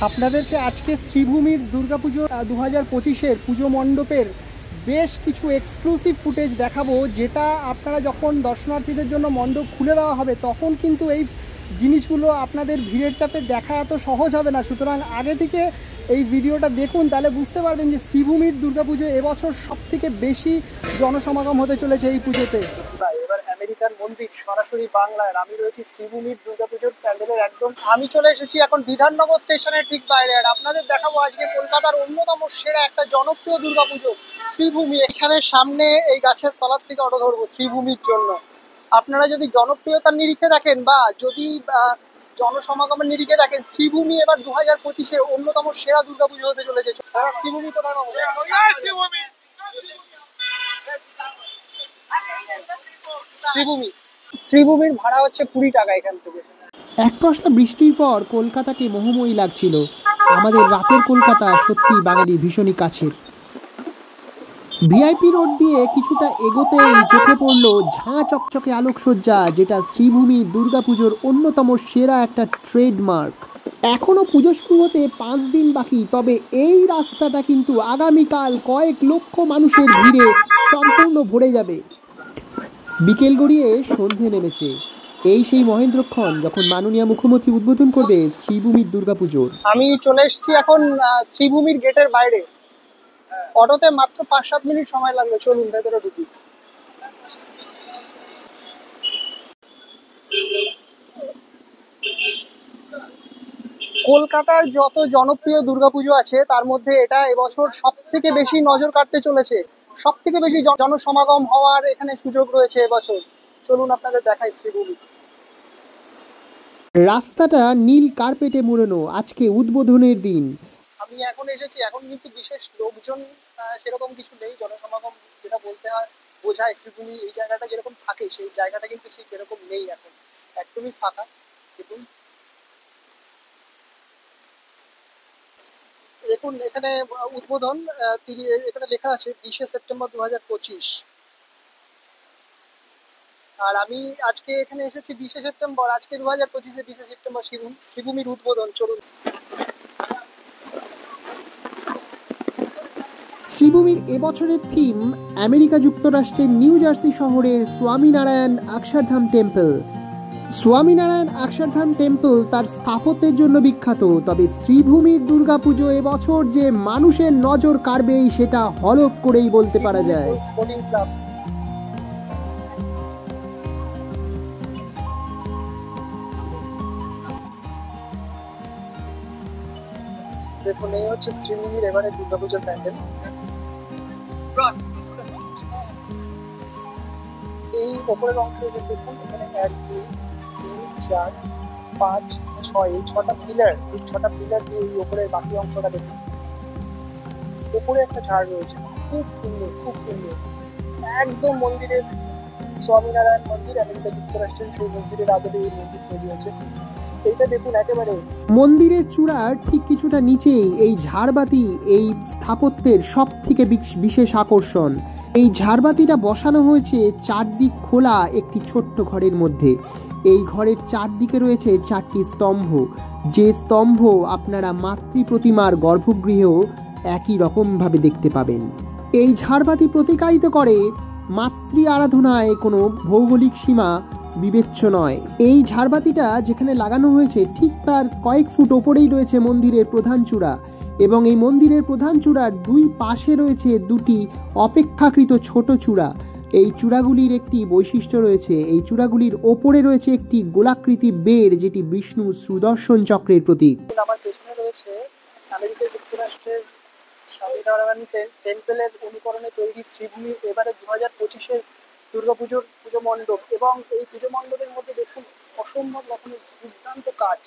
আপনাদেরকে আজকে শ্রীভূমির দুর্গাপুজো 2025-এর পুজো মণ্ডপের বেশ কিছু এক্সক্লুসিভ ফুটেজ দেখাবো, যেটা আপনারা যখন দর্শনার্থীদের জন্য মণ্ডপ খুলে দেওয়া হবে তখন কিন্তু এই জিনিসগুলো আপনাদের ভিড়ের চাপে দেখা এত সহজ হবে না। সুতরাং আগে থেকে এই ভিডিওটা দেখুন, তাহলে বুঝতে পারবেন যে শ্রীভূমির দুর্গাপুজো এবছর সবথেকে বেশি জনসমাগম হতে চলেছে এই পুজোতে। এবার আমেরিকার মন্দির সরাসরি বাংলায়, আমি রয়েছি শ্রীভূমির দুর্গাপুজোর প্যান্ডেলের একদম, আমি চলে এসেছি এখন বিধাননগর স্টেশনের ঠিক বাইরে। আর আপনাদের দেখাবো আজকে কলকাতার অন্যতম সেরা একটা জনপ্রিয় দুর্গাপুজো শ্রীভূমি। এখানে সামনে এই গাছের তলার থেকে অটো ধরবো শ্রীভূমির জন্য। আপনারা যদি জনপ্রিয়তার নিরিখে দেখেন বা যদি জনসমাগমের নিরিখে দেখেন, শ্রীভূমি এবার 2025-এ অন্যতম সেরা দুর্গাপুজো হতে চলেছে। শ্রীভূমি কোথায় পাবো? শ্রীভূমি, শ্রীভূমির ভাড়া হচ্ছে 20 টাকা এখান থেকে। এক পশলা বৃষ্টির পর কলকাতাকে মোহময়ী লাগছিল। আমাদের রাতের কলকাতা সত্যি বাঙালির ভীষণই কাছের। ভিআইপি রোড দিয়ে কিছুটা এগোতেই চোখে পড়ল ঝাঁ চকচকে আলোকসজ্জা, যেটা শ্রীভূমি দুর্গাপুজোর অন্যতম সেরা একটা ট্রেডমার্ক। এখনো পুজো শুরু হতে 5 দিন বাকি, তবে এই রাস্তাটা কিন্তু আগামীকাল কয়েক লক্ষ মানুষের ভিড়ে সম্পূর্ণ ভরে যাবে। বিকেল গড়িয়ে সন্ধে নেমেছে। এই সেই মহেন্দ্রক্ষণ যখন মাননীয় মুখ্যমন্ত্রী উদ্বোধন করবে শ্রীভূমির দুর্গাপুজোর। আমি চলে এসেছি এখন শ্রীভূমির গেটের বাইরে। অটোতে মাত্র 5-7 মিনিট সময় লাগলো। চলুন ভেতরে ঢুকি। কলকাতার যত জনপ্রিয় দুর্গাপুজো আছে তার মধ্যে এটা এবছর সব থেকে বেশি নজর কাটতে চলেছে। সব থেকে বেশি জনসমাগম হওয়ার এখানে সুযোগ রয়েছে এবছর। চলুন আপনাদের দেখাই শ্রীভূমি। রাস্তাটা নীল কার্পেটে মোড়ানো। আজকে উদ্বোধনের দিন। আমি এখন এসেছি, এখন কিন্তু বিশেষ লোকজন সেরকম কিছু নেই। জনসমাগম যেটা বলতে হয় বোঝায় শ্রীভূমি এই জায়গাটা যেরকম থাকে সেই জায়গাটা কিন্তু ঠিক এরকম নেই, এখন একদমই ফাঁকা। দেখুন দেখুন এখানে উদ্বোধন এখানে লেখা আছে 20 সেপ্টেম্বর 2025। আর আমি আজকে এখানে এসেছি 20 সেপ্টেম্বর, আজকে 2025-এ 20 সেপ্টেম্বর শ্রীভূমির উদ্বোধন। চলুন। শ্রীভূমির এবছরের থিম আমেরিকা যুক্তরাষ্ট্রের নিউ জার্সি শহরের স্বামীনারায়ণ অক্ষরধাম টেম্পল। স্বামীনারায়ণ অক্ষরধাম টেম্পল তার স্থাপত্যের জন্য বিখ্যাত, তবে শ্রীভূমির দুর্গাপুজো এবছর যে মানুষের নজর কাড়বেই সেটা হলফ করেই বলতে পারা যায়। দেখুন এই হচ্ছে শ্রীভূমির এবারে দুর্গাপুজোর প্যান্ডেল। এই ওপরের অংশ দেখুন, এখানে 1 2 3 4 5 6 এই 6টা পিলার, এই 6টা পিলার দিয়ে এই ওপরের বাকি অংশটা দেখুন। ওপরে একটা ঝাড় রয়েছে, খুব সুন্দর, খুব সুন্দর। একদম মন্দিরের, স্বামীনারায়ণ মন্দির আমেরিকা যুক্তরাষ্ট্রের সেই মন্দিরের আদলে এই মন্দির তৈরি হয়েছে। এইটা দেখুন একেবারে মন্দিরের চূড়ার ঠিক কিছুটা নিচেই এই ঝাড়বাতি এই স্থাপত্যের সব থেকে বিশেষ আকর্ষণ। এই ঝাড়বাতিটা বসানো হয়েছে চারদিক খোলা একটি ছোট্ট ঘরের মধ্যে। এই ঘরের চারদিকে রয়েছে 4টি স্তম্ভ, যে স্তম্ভ আপনারা মাতৃ প্রতিমার গর্ভগৃহেও একই রকমভাবে দেখতে পাবেন। এই ঝাড়বাতি প্রতিকায়িত করে মাতৃ আরাধনায় কোনো ভৌগোলিক সীমা বিবেচ্য নয়। এই ঝাড়বাতিটা যেখানে লাগানো হয়েছে ঠিক তার কয়েক ফুট ওপরেই রয়েছে মন্দিরের প্রধান চূড়া, এবং এই মন্দিরের প্রধান চূড়ার 2 পাশে রয়েছে 2টি অপেক্ষাকৃত ছোট চূড়া। এই চূড়াগুলির একটি বৈশিষ্ট্য রয়েছে, এই চূড়াগুলির ওপরে রয়েছে একটি গোলাকৃতি বেড়, যেটি বিষ্ণু সুদর্শন চক্রের প্রতীক। আমার পেছনে রয়েছে আমেরিকা যুক্তরাষ্ট্রের স্বামীনারায়ণ টেম্পলের অনুকরণে তৈরি শ্রীভূমি এবারে 2025-এর দুর্গাপুজোর পুজো মণ্ডপ। এবং এই পুজো মণ্ডপের মধ্যে দেখুন অসম্ভব রকমের দুর্দান্ত কাজ।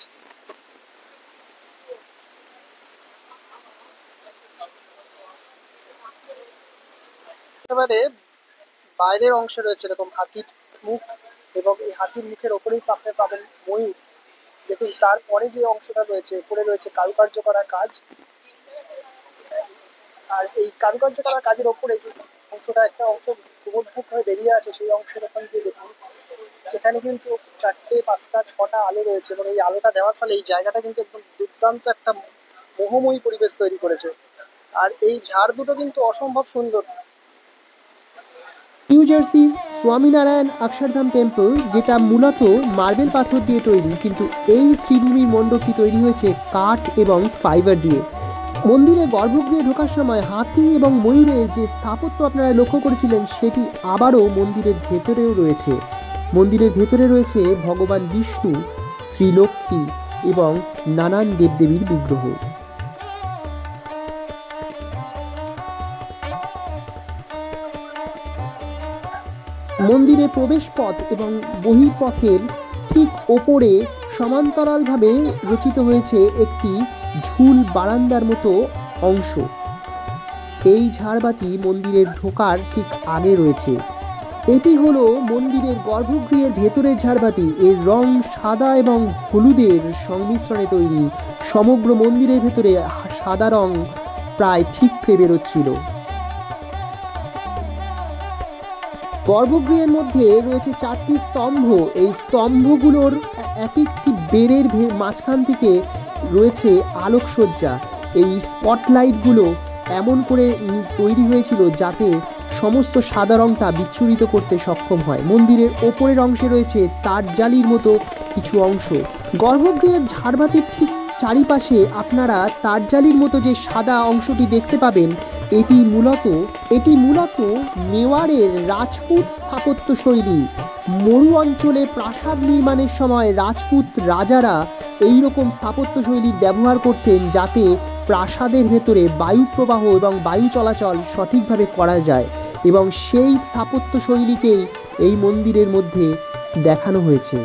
একেবারে বাইরের অংশে রয়েছে এরকম হাতির মুখ, এবং এই হাতির মুখের ওপরেই আপনি পাবেন ময়ূর। দেখুন তারপরে যে অংশটা রয়েছে উপরে রয়েছে কারুকার্য করা কাজ। আর এই কারুকার্য করা কাজের ওপরে যে অংশটা, একটা অংশ প্রবর্ধক হয়ে বেরিয়ে আছে, সেই অংশের ওখান দিয়ে দেখুন এখানে কিন্তু 4টে 5টা 6টা আলো রয়েছে, এবং এই আলোটা দেওয়ার ফলে এই জায়গাটা কিন্তু একদম দুর্দান্ত একটা মোহময়ী পরিবেশ তৈরি করেছে। আর এই ঝাড় দুটো কিন্তু অসম্ভব সুন্দর। নিউ জার্সির স্বামীনারায়ণ অক্ষরধাম টেম্পল, যেটা মূলত মার্বেল পাথর দিয়ে তৈরি, কিন্তু এই শ্রীভূমির মণ্ডপটি তৈরি হয়েছে কাঠ এবং ফাইবার দিয়ে। মন্দিরের গর্ভগৃহে ঢোকার সময় হাতি এবং ময়ূরের যে স্থাপত্য আপনারা লক্ষ্য করেছিলেন, সেটি আবারও মন্দিরের ভেতরেও রয়েছে। মন্দিরের ভেতরে রয়েছে ভগবান বিষ্ণু, শ্রীলক্ষ্মী এবং নানান দেবদেবীর বিগ্রহ। মন্দিরে প্রবেশ পথ এবং বহির্পথের ঠিক ওপরে সমান্তরালভাবে রচিত হয়েছে একটি ঝুল বারান্দার মতো অংশ। এই ঝাড়বাতি মন্দিরের ঢোকার ঠিক আগে রয়েছে। এটি হলো মন্দিরের গর্ভগৃহের ভেতরের ঝাড়বাতি। এর রং সাদা এবং হলুদের সংমিশ্রণে তৈরি। সমগ্র মন্দিরের ভেতরে সাদা রং প্রায় ঠিকরে বেরোচ্ছিল। গর্ভগৃহের মধ্যে রয়েছে 4টি স্তম্ভ। এই স্তম্ভগুলোর এক একটি বেড়ের মাঝখান থেকে রয়েছে আলোকসজ্জা। এই স্পটলাইটগুলো এমন করে তৈরি হয়েছিল যাতে সমস্ত সাদা রংটা বিচ্ছুরিত করতে সক্ষম হয়। মন্দিরের ওপরের অংশে রয়েছে তারজালির মতো কিছু অংশ। গর্ভগৃহের ঝাড়বাতির ঠিক চারিপাশে আপনারা তারজালির মতো যে সাদা অংশটি দেখতে পাবেন, এটি মূলত মেওয়ারের রাজপুত স্থাপত্য শৈলী। মরু অঞ্চলে প্রাসাদ নির্মাণের সময় রাজপুত রাজারা এই রকম স্থাপত্য শৈলীর ব্যবহার করতেন, যাতে প্রাসাদের ভেতরে বায়ু প্রবাহ এবং বায়ু চলাচল সঠিকভাবে করা যায়, এবং সেই স্থাপত্য শৈলীকেই এই মন্দিরের মধ্যে দেখানো হয়েছে।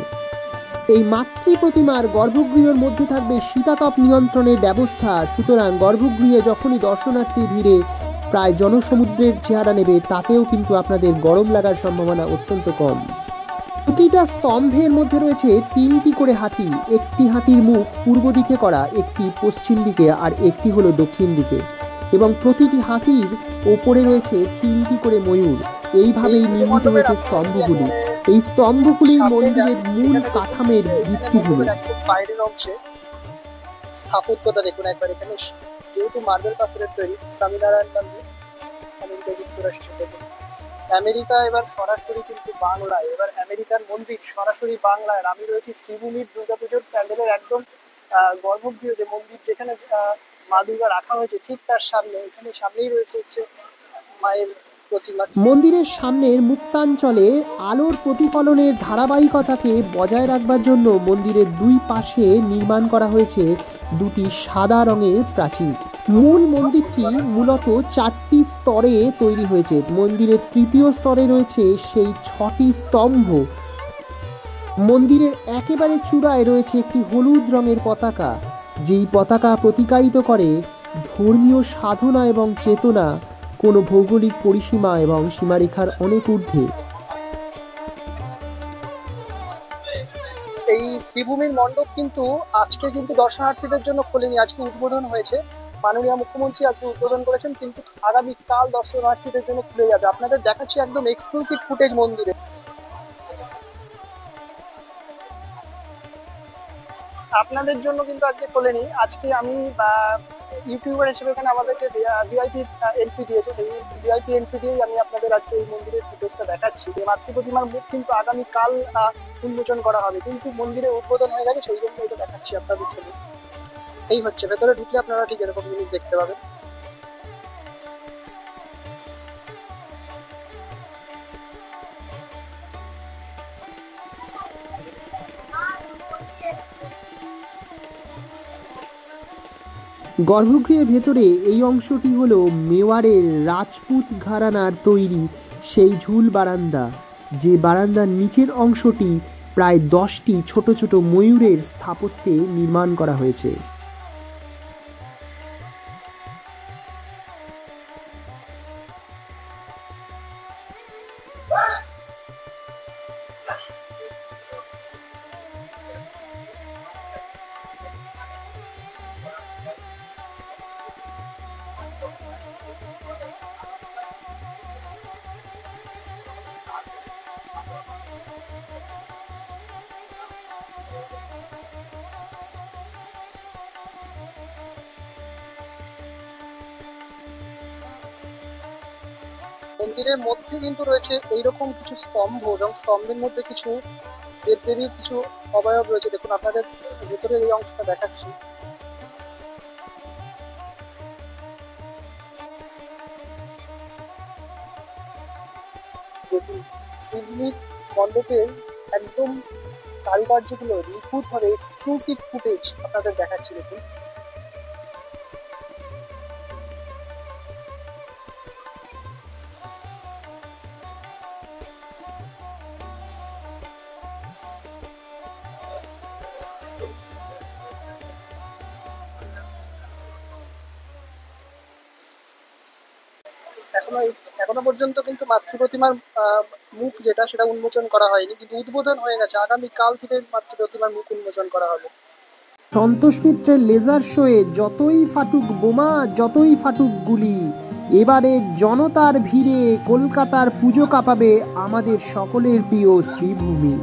এই মাতৃ প্রতিমার গর্ভগৃহের মধ্যে থাকবে শীতাতপ নিয়ন্ত্রণের ব্যবস্থা। সুতরাং গর্ভগৃহে যখনই দর্শনার্থী ভিড়ে প্রায় জনসমুদ্রের চেহারা নেবে, তাতেও কিন্তু আপনাদের গরম লাগার সম্ভাবনা অত্যন্ত কম। প্রতিটা স্তম্ভের মধ্যে রয়েছে 3টি করে হাতি। একটি হাতির মুখ পূর্ব দিকে করা, একটি পশ্চিম দিকে, আর একটি হলো দক্ষিণ দিকে, এবং প্রতিটি হাতির ওপরে রয়েছে 3টি করে ময়ূর। এইভাবেই নির্মিত হয়েছে স্তম্ভগুলি। এই স্তম্ভগুলি মন্দিরের মূল কাঠামের ভিত্তিভূমি। বাইরের অংশে স্থাপত্যটা দেখুন একবার। এখানে যেহেতু মার্বেল পাথরের তৈরি, স্বামীনারায়ণ মন্দির আমেরিকা যুক্তরাষ্ট্রে দেখুন। আমেরিকা এবার সরাসরি কিন্তু বাংলায়, এবার আমেরিকার মন্দির সরাসরি বাংলায়। আমি রয়েছি শ্রীভূমির দুর্গাপুজোর প্যান্ডেলের একদম গর্ভগৃহ, যে মন্দির যেখানে মা দুর্গা রাখা হয়েছে, ঠিক তার সামনে, এখানে সামনেই রয়েছে হচ্ছে মায়ের প্রতিমা। মন্দিরের সামনের মুক্তাঞ্চলে আলোর প্রতিফলনের ধারাবাহিকতাকে বজায় রাখবার জন্য মন্দিরের দুই পাশে নির্মাণ করা হয়েছে 2টি সাদা রঙের প্রাচীর। মূল মন্দিরটি মূলত 4টি স্তরে তৈরি হয়েছে। মন্দিরের 3য় স্তরে রয়েছে সেই 6টি স্তম্ভ। মন্দিরের একেবারে চূড়ায় রয়েছে একটি হলুদ রঙের পতাকা, যেই পতাকা প্রতিকায়িত করে ধর্মীয় সাধনা এবং চেতনা কোনো ভৌগোলিক পরিসীমা এবং সীমারেখার অনেক ঊর্ধ্বে। এই শ্রীভূমির মণ্ডপ কিন্তু আজকে কিন্তু দর্শনার্থীদের জন্য খোলেনি, আজকে উদ্বোধন হয়েছে। মাননীয় মুখ্যমন্ত্রী আজকে উদ্বোধন করেছেন, কিন্তু আগামীকাল দর্শনার্থীদের জন্য খুলে যাবে। আপনাদের দেখাচ্ছি একদম এক্সক্লুসিভ ফুটেজ মন্দিরে। আপনাদের জন্য কিন্তু আজকে খোলেনি। আজকে আমি ইউটিউবার হিসেবে এখানে আমাদেরকে ভিআইপি এন্ট্রি দিয়েছে। এই ভিআইপি এন্ট্রি দিয়েই আমি আপনাদের আজকে এই মন্দিরের ফুটেজটা দেখাচ্ছি। এই মাতৃ প্রতিমার মুখ কিন্তু আগামীকাল উন্মোচন করা হবে, কিন্তু মন্দিরে উদ্বোধন হয়ে গেছে, সেই জন্য এটা দেখাচ্ছি আপনাদের জন্য। এই হচ্ছে, ভেতরে ঢুকলে আপনারা ঠিক এরকম জিনিস দেখতে পাবেন। গর্ভগৃহের ভেতরে এই অংশটি হলো মেওয়ারের রাজপুত ঘরানার তৈরি সেই ঝুল বারান্দা, যে বারান্দার নিচের অংশটি প্রায় 10টি ছোট ছোট ময়ূরের স্থাপত্যে নির্মাণ করা হয়েছে। মন্দিরের মধ্যে কিন্তু রয়েছে এইরকম কিছু স্তম্ভ এবং স্তম্ভের মধ্যে কিছু দেবদেবীর কিছু অবয়ব রয়েছে। দেখুন আপনাদের ভেতরের এই অংশটা দেখাচ্ছি। দেখুন শিবলিঙ্গ মণ্ডপের একদম কারুকার্যগুলো নিখুঁত ভাবে এক্সক্লুসিভ ফুটেজ আপনাদের দেখাচ্ছি। দেখুন এখনো এখনো পর্যন্ত কিন্তু মাতৃ প্রতিমার মুখ যেটা সেটা উন্মোচন করা হয়নি, কিন্তু উদ্বোধন হয়ে গেছে। আগামী কাল থেকে মাতৃ প্রতিমার মুখ উন্মোচন করা হবে। সন্তোষ মিত্রের লেজার শোয়ে যতই ফাটুক বোমা, যতই ফাটুক গুলি, এবারে জনতার ভিড়ে কলকাতার পুজো কাঁপাবে আমাদের সকলের প্রিয় শ্রীভূমি।